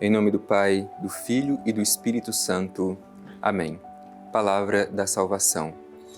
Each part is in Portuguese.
Em nome do Pai, do Filho e do Espírito Santo. Amém. Palavra da salvação.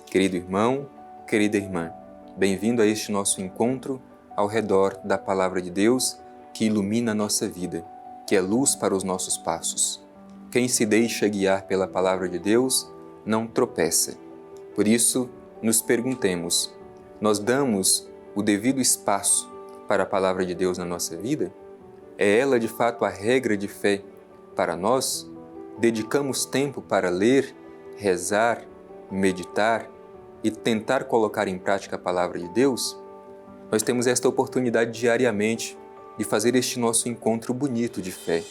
Querido irmão, querida irmã, bem-vindo a este nosso encontro ao redor da Palavra de Deus que ilumina a nossa vida, que é luz para os nossos passos. Quem se deixa guiar pela Palavra de Deus não tropeça. Por isso, nos perguntemos, nós damos o devido espaço para a Palavra de Deus na nossa vida? É ela, de fato, a regra de fé para nós? Dedicamos tempo para ler, rezar, meditar e tentar colocar em prática a Palavra de Deus? Nós temos esta oportunidade diariamente de fazer este nosso encontro bonito de fé,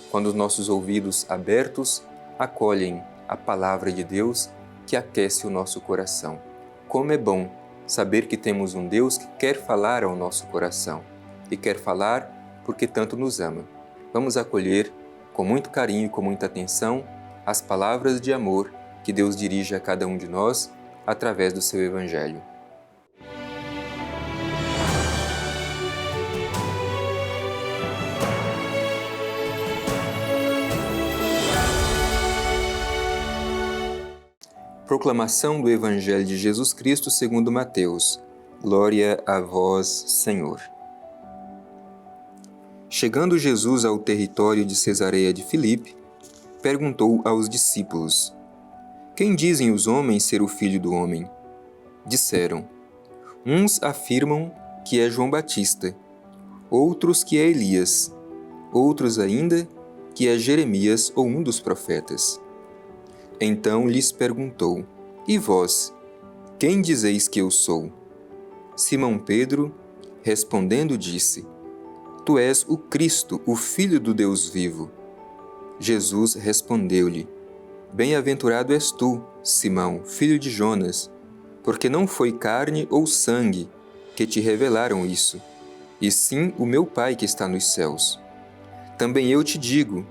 quando os nossos ouvidos abertos acolhem a Palavra de Deus que aquece o nosso coração. Como é bom saber que temos um Deus que quer falar ao nosso coração e quer falar porque tanto nos ama. Vamos acolher com muito carinho e com muita atenção as palavras de amor que Deus dirige a cada um de nós através do seu Evangelho. Proclamação do Evangelho de Jesus Cristo segundo Mateus. Glória a vós, Senhor. Chegando Jesus ao território de Cesareia de Filipe, perguntou aos discípulos: Quem dizem os homens ser o Filho do Homem? Disseram: Uns afirmam que é João Batista, outros que é Elias, outros ainda que é Jeremias ou um dos profetas. Então lhes perguntou: E vós, quem dizeis que eu sou? Simão Pedro, respondendo, disse: Tu és o Cristo, o Filho do Deus vivo. Jesus respondeu-lhe: Bem-aventurado és tu, Simão, filho de Jonas, porque não foi carne ou sangue que te revelaram isso, e sim o meu Pai que está nos céus. Também eu te digo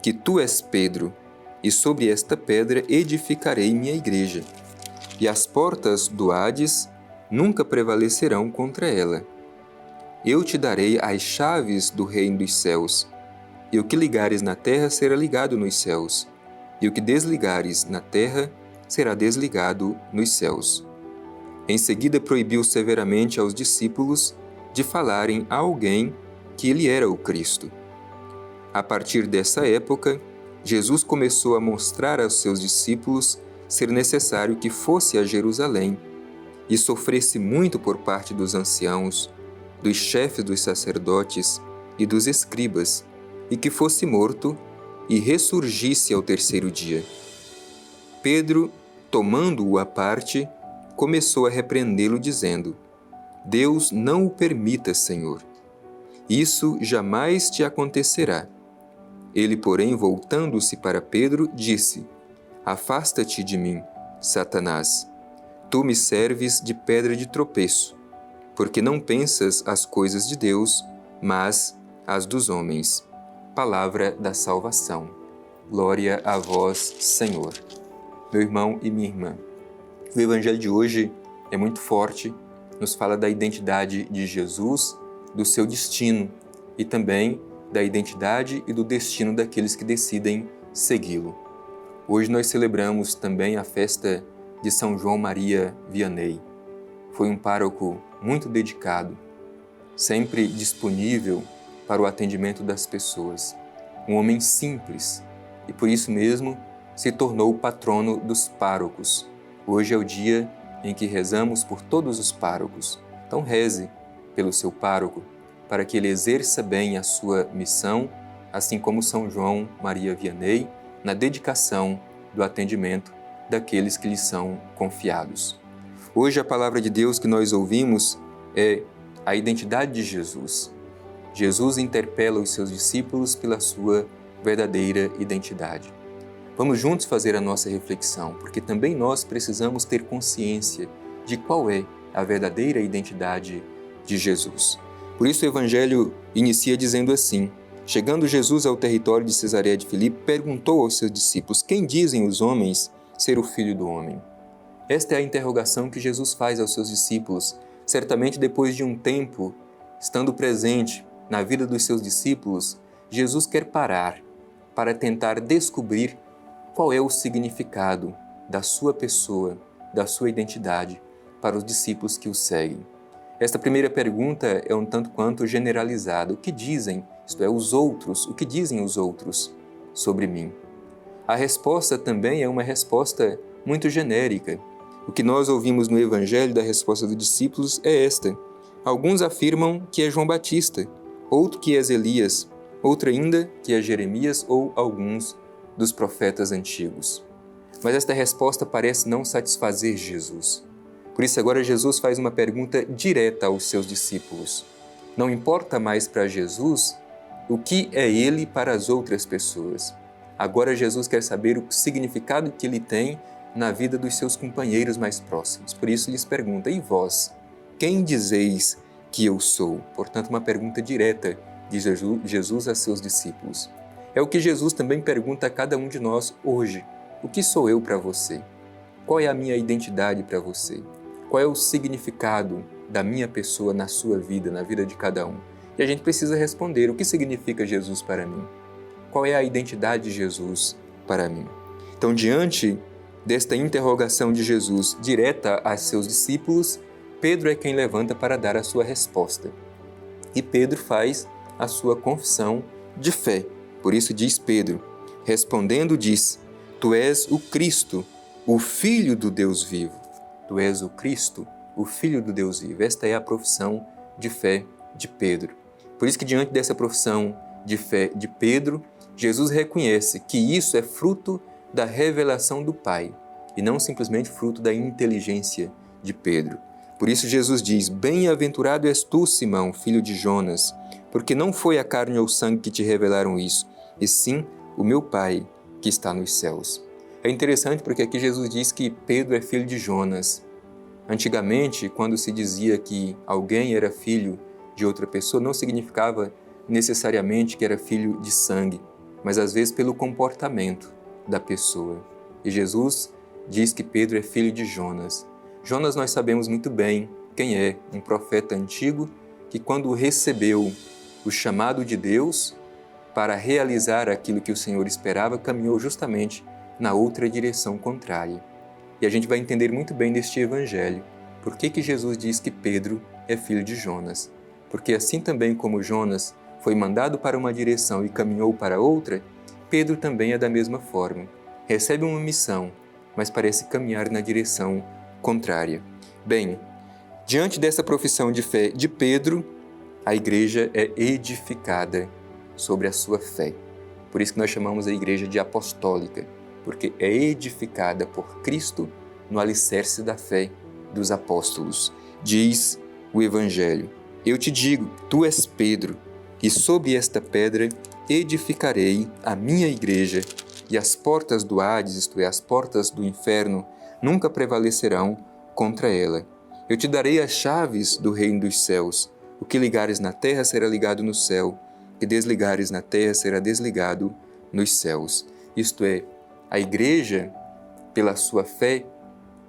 que tu és Pedro, e sobre esta pedra edificarei minha igreja, e as portas do Hades nunca prevalecerão contra ela. Eu te darei as chaves do reino dos céus, e o que ligares na terra será ligado nos céus, e o que desligares na terra será desligado nos céus. Em seguida proibiu severamente aos discípulos de falarem a alguém que ele era o Cristo. A partir dessa época, Jesus começou a mostrar aos seus discípulos ser necessário que fosse a Jerusalém e sofresse muito por parte dos anciãos, dos chefes dos sacerdotes e dos escribas, e que fosse morto e ressurgisse ao terceiro dia. Pedro, tomando-o à parte, começou a repreendê-lo, dizendo: Deus não o permita, Senhor. Isso jamais te acontecerá. Ele, porém, voltando-se para Pedro, disse: Afasta-te de mim, Satanás. Tu me serves de pedra de tropeço, porque não pensas as coisas de Deus, mas as dos homens. Palavra da salvação. Glória a vós, Senhor. Meu irmão e minha irmã, o Evangelho de hoje é muito forte, nos fala da identidade de Jesus, do seu destino e também da identidade e do destino daqueles que decidem segui-lo. Hoje nós celebramos também a festa de São João Maria Vianney. Foi um pároco muito dedicado, sempre disponível para o atendimento das pessoas. Um homem simples e por isso mesmo se tornou o patrono dos párocos. Hoje é o dia em que rezamos por todos os párocos. Então reze pelo seu pároco, para que ele exerça bem a sua missão, assim como São João Maria Vianney, na dedicação do atendimento daqueles que lhe são confiados. Hoje a palavra de Deus que nós ouvimos é a identidade de Jesus. Jesus interpela os seus discípulos pela sua verdadeira identidade. Vamos juntos fazer a nossa reflexão, porque também nós precisamos ter consciência de qual é a verdadeira identidade de Jesus. Por isso o Evangelho inicia dizendo assim: Chegando Jesus ao território de Cesareia de Filipe, perguntou aos seus discípulos: Quem dizem os homens ser o Filho do Homem? Esta é a interrogação que Jesus faz aos seus discípulos, certamente depois de um tempo, estando presente na vida dos seus discípulos, Jesus quer parar para tentar descobrir qual é o significado da sua pessoa, da sua identidade para os discípulos que o seguem. Esta primeira pergunta é um tanto quanto generalizada. O que dizem, isto é, os outros, o que dizem os outros sobre mim? A resposta também é uma resposta muito genérica. O que nós ouvimos no Evangelho da resposta dos discípulos é esta. Alguns afirmam que é João Batista, outro que és Elias, outro ainda que é Jeremias ou alguns dos profetas antigos. Mas esta resposta parece não satisfazer Jesus. Por isso agora Jesus faz uma pergunta direta aos seus discípulos. Não importa mais para Jesus o que é Ele para as outras pessoas. Agora Jesus quer saber o significado que Ele tem na vida dos seus companheiros mais próximos. Por isso lhes pergunta, e vós, quem dizeis que eu sou? Portanto, uma pergunta direta de Jesus a seus discípulos. É o que Jesus também pergunta a cada um de nós hoje. O que sou eu para você? Qual é a minha identidade para você? Qual é o significado da minha pessoa na sua vida, na vida de cada um? E a gente precisa responder, o que significa Jesus para mim? Qual é a identidade de Jesus para mim? Então, diante desta interrogação de Jesus direta a seus discípulos, Pedro é quem levanta para dar a sua resposta. E Pedro faz a sua confissão de fé. Por isso diz Pedro, respondendo diz, Tu és o Cristo, o Filho do Deus vivo. Tu és o Cristo, o Filho do Deus vivo. Esta é a profissão de fé de Pedro. Por isso que diante dessa profissão de fé de Pedro, Jesus reconhece que isso é fruto da revelação do Pai e não simplesmente fruto da inteligência de Pedro. Por isso Jesus diz, Bem-aventurado és tu, Simão, filho de Jonas, porque não foi a carne ou o sangue que te revelaram isso, e sim o meu Pai que está nos céus. É interessante porque aqui Jesus diz que Pedro é filho de Jonas. Antigamente, quando se dizia que alguém era filho de outra pessoa, não significava necessariamente que era filho de sangue, mas às vezes pelo comportamento da pessoa. E Jesus diz que Pedro é filho de Jonas. Jonas nós sabemos muito bem quem é, um profeta antigo que quando recebeu o chamado de Deus para realizar aquilo que o Senhor esperava, caminhou justamente na outra direção contrária. E a gente vai entender muito bem neste Evangelho por que Jesus diz que Pedro é filho de Jonas. Porque assim também como Jonas foi mandado para uma direção e caminhou para outra, Pedro também é da mesma forma. Recebe uma missão, mas parece caminhar na direção contrária. Bem, diante dessa profissão de fé de Pedro, a igreja é edificada sobre a sua fé. Por isso que nós chamamos a igreja de apostólica, porque é edificada por Cristo no alicerce da fé dos apóstolos. Diz o Evangelho, Eu te digo, tu és Pedro, e sobre esta pedra edificarei a minha igreja, e as portas do Hades, isto é, as portas do inferno, nunca prevalecerão contra ela. Eu te darei as chaves do reino dos céus. O que ligares na terra será ligado no céu, o que desligares na terra será desligado nos céus. Isto é, a igreja, pela sua fé,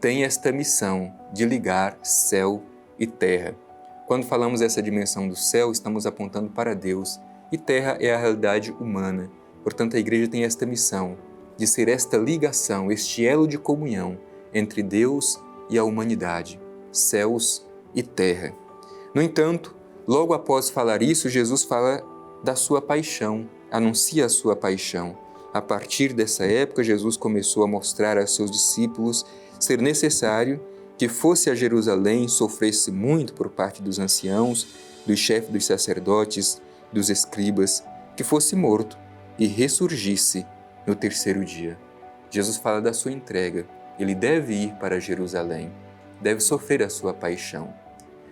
tem esta missão de ligar céu e terra. Quando falamos dessa dimensão do céu, estamos apontando para Deus, e terra é a realidade humana. Portanto, a igreja tem esta missão de ser esta ligação, este elo de comunhão entre Deus e a humanidade, céus e terra. No entanto, logo após falar isso, Jesus fala da sua paixão, anuncia a sua paixão. A partir dessa época, Jesus começou a mostrar a seus discípulos ser necessário que fosse a Jerusalém, sofresse muito por parte dos anciãos, dos chefes dos sacerdotes, dos escribas, que fosse morto e ressurgisse no terceiro dia. Jesus fala da sua entrega. Ele deve ir para Jerusalém, deve sofrer a sua paixão.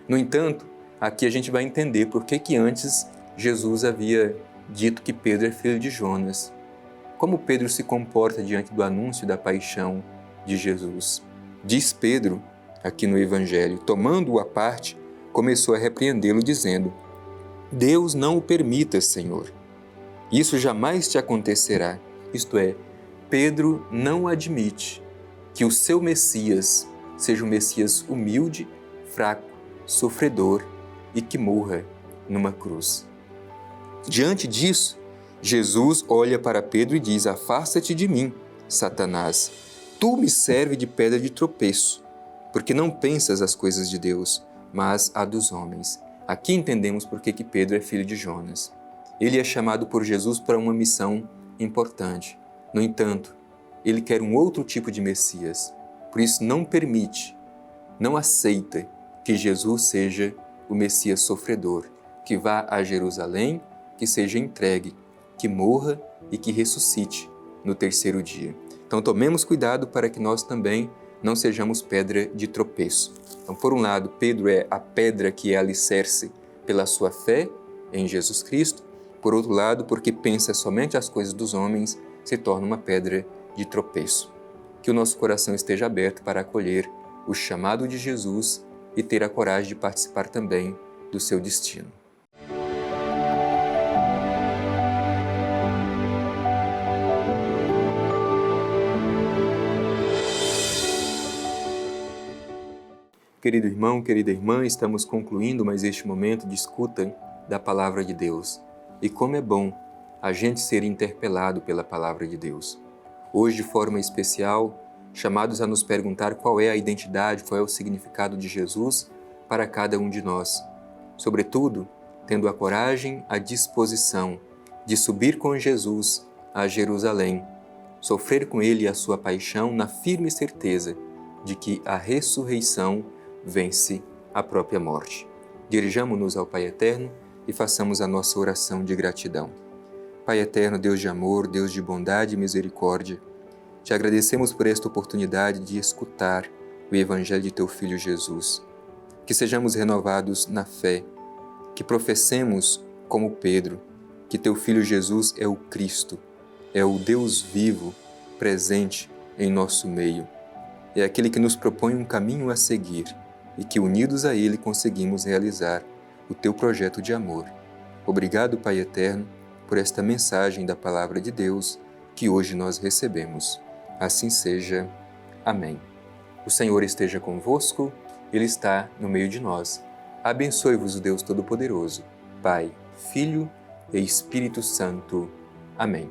No entanto, aqui a gente vai entender por que antes Jesus havia dito que Pedro é filho de Jonas. Como Pedro se comporta diante do anúncio da paixão de Jesus? Diz Pedro, aqui no Evangelho, tomando-o à parte, começou a repreendê-lo, dizendo, Deus não o permita, Senhor. Isso jamais te acontecerá. Isto é, Pedro não admite que o seu Messias seja um Messias humilde, fraco, sofredor e que morra numa cruz. Diante disso, Jesus olha para Pedro e diz: afasta-te de mim, Satanás. Tu me serves de pedra de tropeço, porque não pensas as coisas de Deus, mas a dos homens. Aqui entendemos por que Pedro é filho de Jonas. Ele é chamado por Jesus para uma missão importante. No entanto, ele quer um outro tipo de Messias. Por isso, não permite, não aceita que Jesus seja o Messias sofredor, que vá a Jerusalém, que seja entregue, que morra e que ressuscite no terceiro dia. Então, tomemos cuidado para que nós também não sejamos pedra de tropeço. Então, por um lado, Pedro é a pedra que é alicerce pela sua fé em Jesus Cristo. Por outro lado, porque pensa somente as coisas dos homens, se torna uma pedra de tropeço. Que o nosso coração esteja aberto para acolher o chamado de Jesus e ter a coragem de participar também do seu destino. Querido irmão, querida irmã, estamos concluindo mais este momento de escuta da Palavra de Deus. E como é bom a gente ser interpelado pela Palavra de Deus. Hoje, de forma especial, chamados a nos perguntar qual é a identidade, qual é o significado de Jesus para cada um de nós. Sobretudo, tendo a coragem, a disposição de subir com Jesus a Jerusalém, sofrer com Ele a sua paixão na firme certeza de que a ressurreição vence a própria morte. Dirijamo-nos ao Pai Eterno e façamos a nossa oração de gratidão. Pai Eterno, Deus de amor, Deus de bondade e misericórdia, te agradecemos por esta oportunidade de escutar o Evangelho de Teu Filho Jesus. Que sejamos renovados na fé, que professemos como Pedro, que Teu Filho Jesus é o Cristo, é o Deus vivo, presente em nosso meio. É aquele que nos propõe um caminho a seguir e que, unidos a Ele, conseguimos realizar o Teu projeto de amor. Obrigado, Pai Eterno, por esta mensagem da Palavra de Deus que hoje nós recebemos. Assim seja. Amém. O Senhor esteja convosco, Ele está no meio de nós. Abençoe-vos o Deus Todo-Poderoso, Pai, Filho e Espírito Santo. Amém.